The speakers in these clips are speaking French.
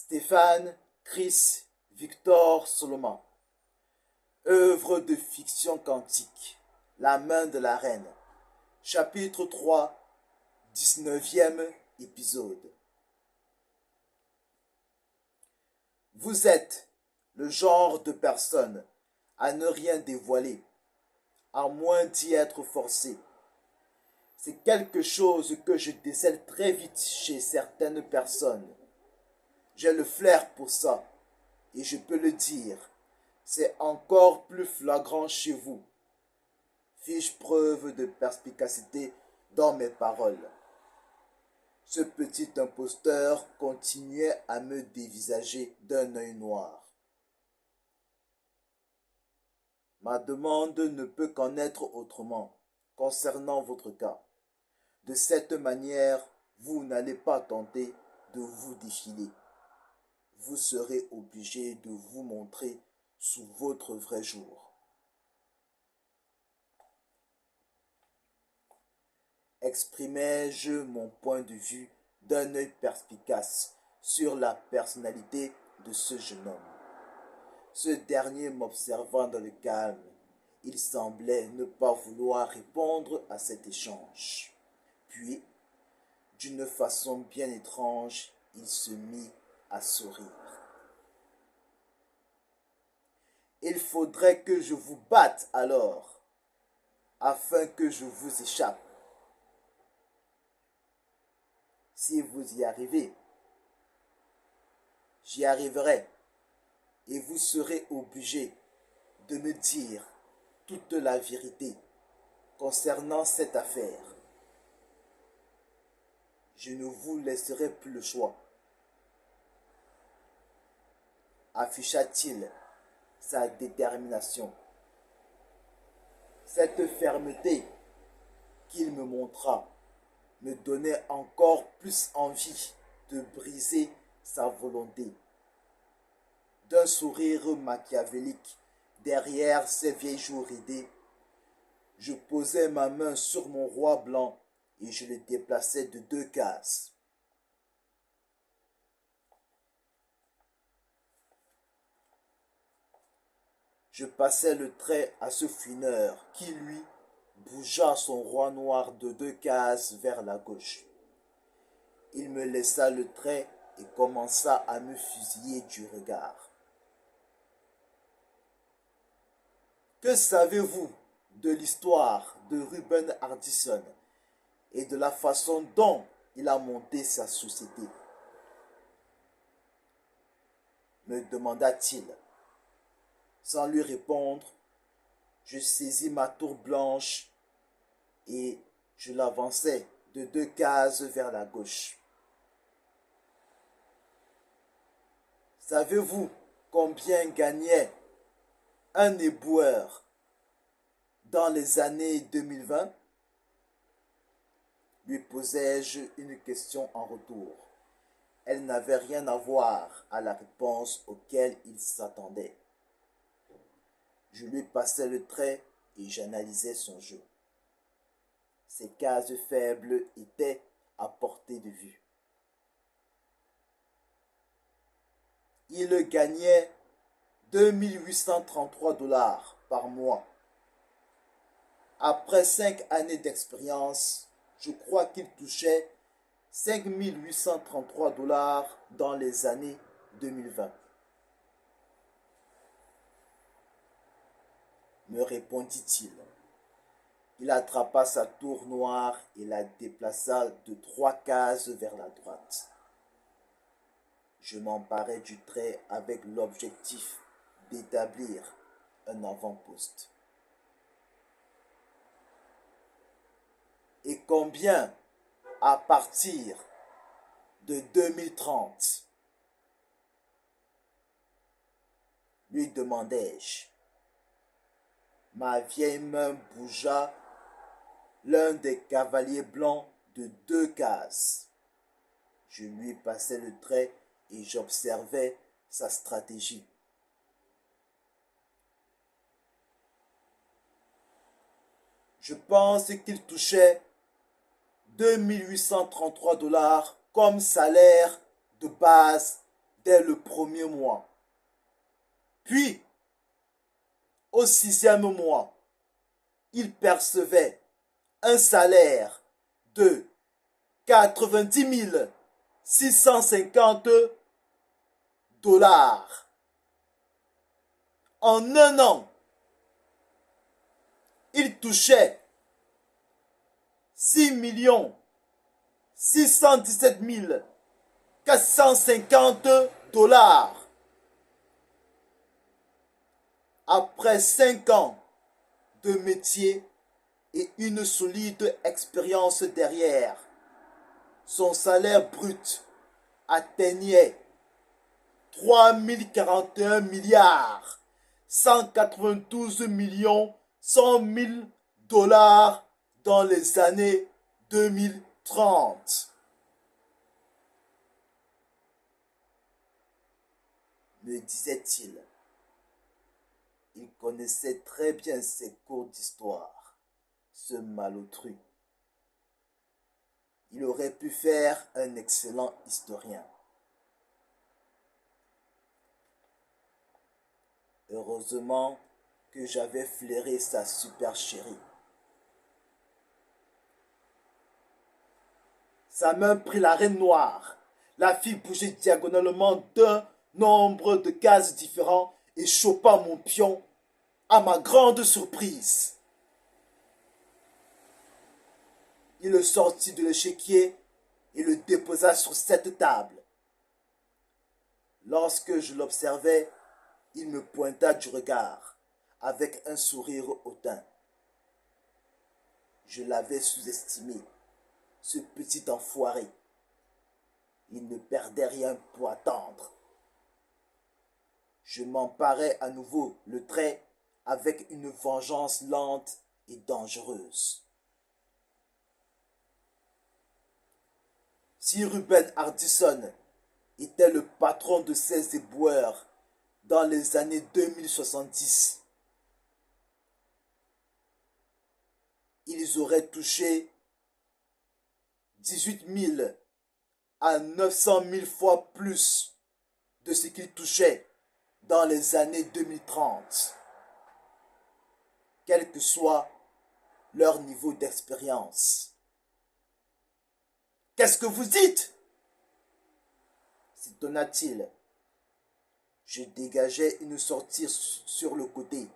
Stéphane Chris Victor Solomon. Œuvre de fiction quantique. La main de la reine. Chapitre 3, 19e épisode. Vous êtes le genre de personne à ne rien dévoiler, à moins d'y être forcé. C'est quelque chose que je décèle très vite chez certaines personnes. J'ai le flair pour ça, et je peux le dire, c'est encore plus flagrant chez vous. Fiche preuve de perspicacité dans mes paroles. Ce petit imposteur continuait à me dévisager d'un œil noir. Ma demande ne peut qu'en être autrement concernant votre cas. De cette manière, vous n'allez pas tenter de vous défiler. Vous serez obligé de vous montrer sous votre vrai jour. Exprimai-je mon point de vue d'un œil perspicace sur la personnalité de ce jeune homme. Ce dernier m'observant dans le calme, il semblait ne pas vouloir répondre à cet échange. Puis, d'une façon bien étrange, il se mit à sourire. Il faudrait que je vous batte alors, afin que je vous échappe. Si vous y arrivez, j'y arriverai, et vous serez obligé de me dire toute la vérité concernant cette affaire. Je ne vous laisserai plus le choix. Afficha-t-il sa détermination. Cette fermeté qu'il me montra me donnait encore plus envie de briser sa volonté. D'un sourire machiavélique derrière ses vieilles joues ridées, je posai ma main sur mon roi blanc et je le déplaçai de 2 cases. Je passai le trait à ce fouineur qui, lui, bougea son roi noir de 2 cases vers la gauche. Il me laissa le trait et commença à me fusiller du regard. Que savez-vous de l'histoire de Ruben Hardison et de la façon dont il a monté sa société? Me demanda-t-il. Sans lui répondre, je saisis ma tour blanche et je l'avançai de 2 cases vers la gauche. Savez-vous combien gagnait un éboueur dans les années 2020? Lui posai-je une question en retour. Elle n'avait rien à voir à la réponse auquel il s'attendait. Je lui passai le trait et j'analysai son jeu. Ses cases faibles étaient à portée de vue. Il gagnait 2833 $ par mois. Après 5 années d'expérience, je crois qu'il touchait 5833 $ dans les années 2020. Me répondit-il. Il attrapa sa tour noire et la déplaça de 3 cases vers la droite. Je m'emparai du trait avec l'objectif d'établir un avant-poste. Et combien à partir de 2030? Lui demandai-je. Ma vieille main bougea l'un des cavaliers blancs de 2 cases. Je lui passai le trait et j'observai sa stratégie. Je pense qu'il touchait 2833 $ comme salaire de base dès le premier mois. Puis, au sixième mois, il percevait un salaire de 90 650 dollars. En un an, il touchait 6 617 450 dollars. Après 5 ans de métier et une solide expérience derrière, son salaire brut atteignait 3041 milliards 192 millions 100 000 dollars dans les années 2030. Me disait-il. Il connaissait très bien ses cours d'histoire, ce malotru. Il aurait pu faire un excellent historien. Heureusement que j'avais flairé sa supercherie. Sa main prit la reine noire. La fit bouger diagonalement d'un nombre de cases différents et chopa mon pion à ma grande surprise. Il le sortit de l'échiquier et le déposa sur cette table. Lorsque je l'observais, il me pointa du regard, avec un sourire hautain. Je l'avais sous-estimé, ce petit enfoiré. Il ne perdait rien pour attendre. Je m'emparai à nouveau le trait avec une vengeance lente et dangereuse. Si Ruben Hardison était le patron de ces éboueurs dans les années 2070, ils auraient touché 18 000 à 900 000 fois plus de ce qu'ils touchaient dans les années 2030, quel que soit leur niveau d'expérience. Qu'est-ce que vous dites? S'étonna-t-il. Je dégageais une sortie sur le côté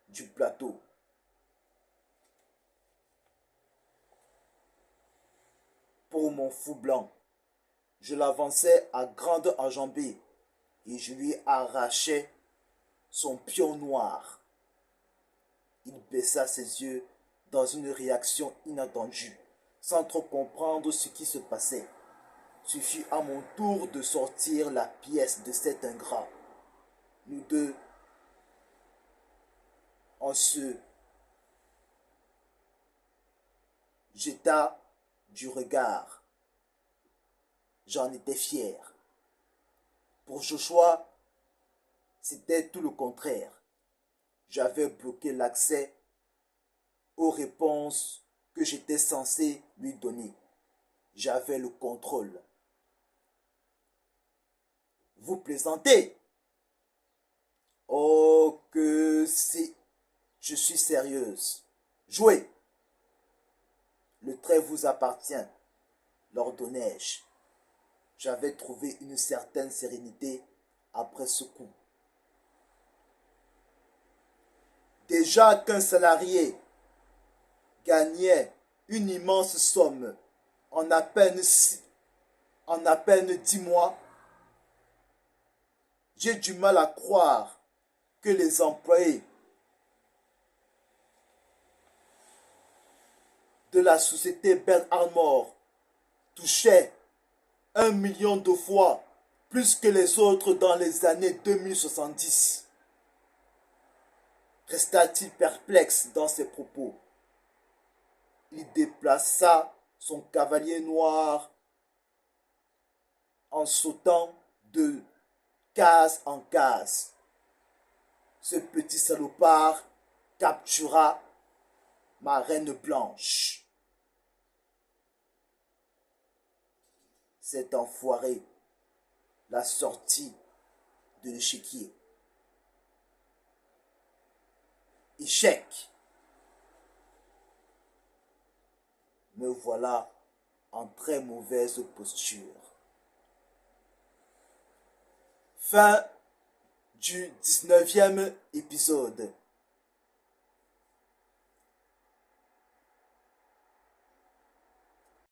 du plateau. Pour mon fou blanc, je l'avançais à grande enjambée et je lui arrachais son pion noir. Il baissa ses yeux dans une réaction inattendue, sans trop comprendre ce qui se passait. Ce fut à mon tour de sortir la pièce de cet ingrat. Nous deux, on se jeta du regard. J'en étais fier. Pour Joshua, c'était tout le contraire. J'avais bloqué l'accès aux réponses que j'étais censé lui donner. J'avais le contrôle. Vous plaisantez? Oh que si, je suis sérieuse. Jouez. Le trait vous appartient, l'ordonnai-je. J'avais trouvé une certaine sérénité après ce coup. Déjà qu'un salarié gagnait une immense somme en à peine 10 mois, j'ai du mal à croire que les employés de la société Ben Armour touchaient 1 million de fois plus que les autres dans les années 2070. Resta-t-il perplexe dans ses propos. Il déplaça son cavalier noir en sautant de case en case. Ce petit salopard captura ma reine blanche. Cet enfoiré la sortie de l'échiquier. Échec. Me voilà en très mauvaise posture. Fin du 19e épisode.